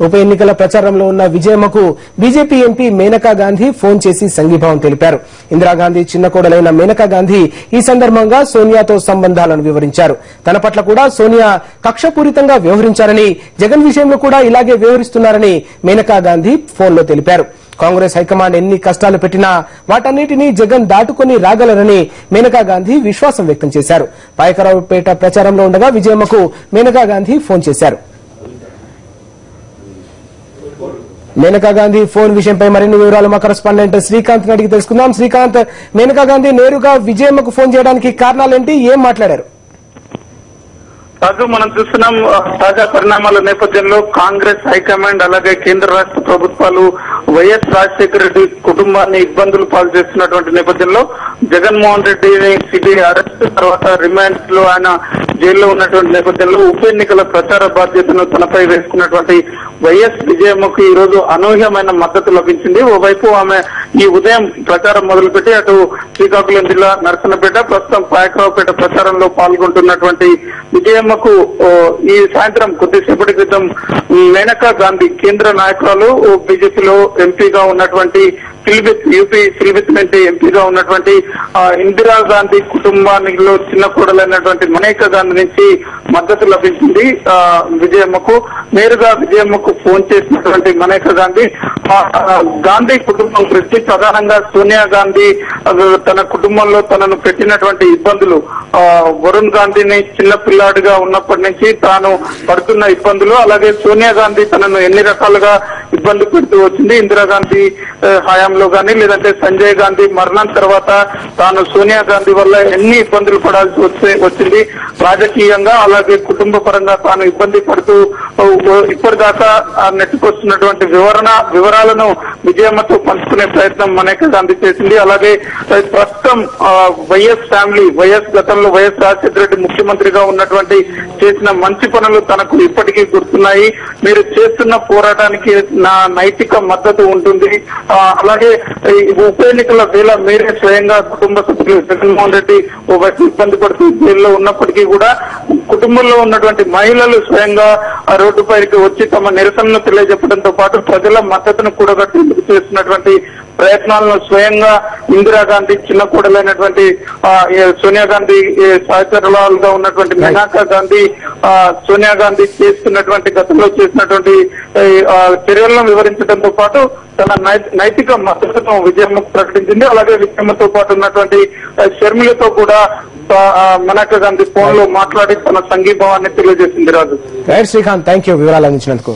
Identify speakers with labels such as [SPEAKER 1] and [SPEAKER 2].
[SPEAKER 1] ఉప ఎన్నికల ప్రచారంలో ఉన్న విజయమ్మకు BJP MP Maneka Gandhi phone చేసి సంఘీభావం తెలిపారు. ఇందిరాగాంధీ చిన్న కోడలైన మేనకా గాంధీ ఈ సందర్భంగా సోనియాతో సంబంధాలను వివరించారు. తన పట్ల కూడా సోనియా కక్షపూరితంగా వ్యవహరించారని, జగన్ విషయంలో కూడా ఇలాగే వ్యవహరిస్తున్నారని మేనకా గాంధీ ఫోన్లో తెలిపారు. కాంగ్రెస్ హైకమాండ్ ఎన్ని కష్టాలు పెట్టినా వాటన్నిటినీ జగన్ దాటుకుని రాగలరని మేనకా గాంధీ విశ్వాసం వ్యక్తం చేశారు. పాయకరావుపేట ప్రచారంలో ఉండగా విజయమ్మకు మేనకా గాంధీ ఫోన్ చేశారు. మేనకా గాంధీ ఫోన్ విషయంపై మరిన్ని వివరాలు మా కరెస్పాండెంట్ శ్రీకాంత్ అడిగి తెలుసుకుందాం. శ్రీకాంత్, మేనకా గాంధీ నేరుగా విజయమ్మకు ఫోన్ చేయడానికి కారణాలేంటి, ఏం మాట్లాడారు?
[SPEAKER 2] రాజు, మనం చూస్తున్నాం తాజా పరిణామాల నేపథ్యంలో కాంగ్రెస్ హైకమాండ్ అలాగే కేంద్ర రాష్ట్ర ప్రభుత్వాలు వైఎస్ రాజశేఖర రెడ్డి కుటుంబాన్ని ఇబ్బందులు పాలు చేస్తున్నటువంటి నేపథ్యంలో జగన్మోహన్ రెడ్డిని సిబిఐ అరెస్ట్ తర్వాత రిమాండ్స్ లో ఆయన జైల్లో ఉన్నటువంటి నేపథ్యంలో ఉప ఎన్నికల ప్రచార బాధ్యతను తనపై వేసుకున్నటువంటి వైఎస్ విజయమ్మకు ఈ రోజు అనూహ్యమైన మద్దతు లభించింది. ఓవైపు ఆమె ఈ ఉదయం ప్రచారం మొదలుపెట్టి అటు శ్రీకాకుళం జిల్లా నరసన్నపేట, ప్రస్తుతం పాయకరావుపేట ప్రచారంలో పాల్గొంటున్నటువంటి విజయమ్మకు ఈ సాయంత్రం కొద్దిసేపటి క్రితం మేనకా గాంధీ కేంద్ర నాయకురాలు, బీజేపీలో ఎంపీగా ఉన్నటువంటి యూపీ సిల్విత్ నుంచి ఎంపీగా ఉన్నటువంటి ఇందిరాగాంధీ కుటుంబానిలో చిన్న కోడలైనటువంటి మేనకా గాంధీ నుంచి మద్దతు లభించింది. విజయమ్మకు నేరుగా విజయమ్మకు ఫోన్ చేసినటువంటి మేనకా గాంధీ గాంధీ కుటుంబం గురించి, ప్రధానంగా సోనియా గాంధీ తన కుటుంబంలో తనను పెట్టినటువంటి ఇబ్బందులు, వరుణ్ గాంధీని చిన్న పిల్లాడిగా ఉన్నప్పటి నుంచి తాను పడుతున్న ఇబ్బందులు, అలాగే సోనియా గాంధీ తనను ఎన్ని రకాలుగా ఇబ్బంది పెడుతూ వచ్చింది, ఇందిరాగాంధీ హయాంలో కానీ లేదంటే సంజయ్ గాంధీ మరణం తర్వాత తాను సోనియా గాంధీ వల్ల ఎన్ని ఇబ్బందులు పడాల్సి వచ్చింది రాజకీయంగా, అలాగే కుటుంబ పరంగా తాను ఇబ్బంది పడుతూ ఇప్పటిదాకా నెట్టుకొస్తున్నటువంటి వివరాలను విజయమ్మతో పంచుకునే ప్రయత్నం మేనకా గాంధీ చేసింది. అలాగే ప్రస్తుతం వైఎస్ ఫ్యామిలీ, గతంలో వైఎస్ రాజశేఖర రెడ్డి ముఖ్యమంత్రిగా ఉన్నటువంటి చేసిన మంచి పనులు తనకు ఇప్పటికీ గుర్తున్నాయి. మీరు చేస్తున్న పోరాటానికి నా నైతిక మద్దతు ఉంటుంది. అలాగే ఉప ఎన్నికల వేళ మీరే స్వయంగా కుటుంబ సభ్యులు జగన్మోహన్ రెడ్డి ఒకటి ఇబ్బంది పడుతూ జైల్లో ఉన్నప్పటికీ కూడా కుటుంబంలో ఉన్నటువంటి మహిళలు స్వయంగా రోడ్డుపైకి వచ్చి తమ నిరసనను తెలియజెప్పడంతో పాటు ప్రజల మద్దతును కూడగట్టేందుకు చేస్తున్నటువంటి ప్రయత్నాలను స్వయంగా ఇందిరాగాంధీ చిన్న కోడలైనటువంటి సోనియా గాంధీ సహచరులుగా ఉన్నటువంటి మేనకా గాంధీ సోనియా గాంధీ చేస్తున్నటువంటి గతంలో చేసినటువంటి చర్యలను వివరించడంతో పాటు తన నైతిక మద్దతును విజయమ్మకు ప్రకటించింది. అలాగే విజయమ్మతో పాటు ఉన్నటువంటి షర్మిలతో కూడా మేనకా గాంధీ ఫోన్ లో మాట్లాడి తన సంఘీభావాన్ని తెలియజేసింది. రాజు,
[SPEAKER 1] శ్రీకాంత్, థ్యాంక్ యూ వివరాలు అందించినందుకు.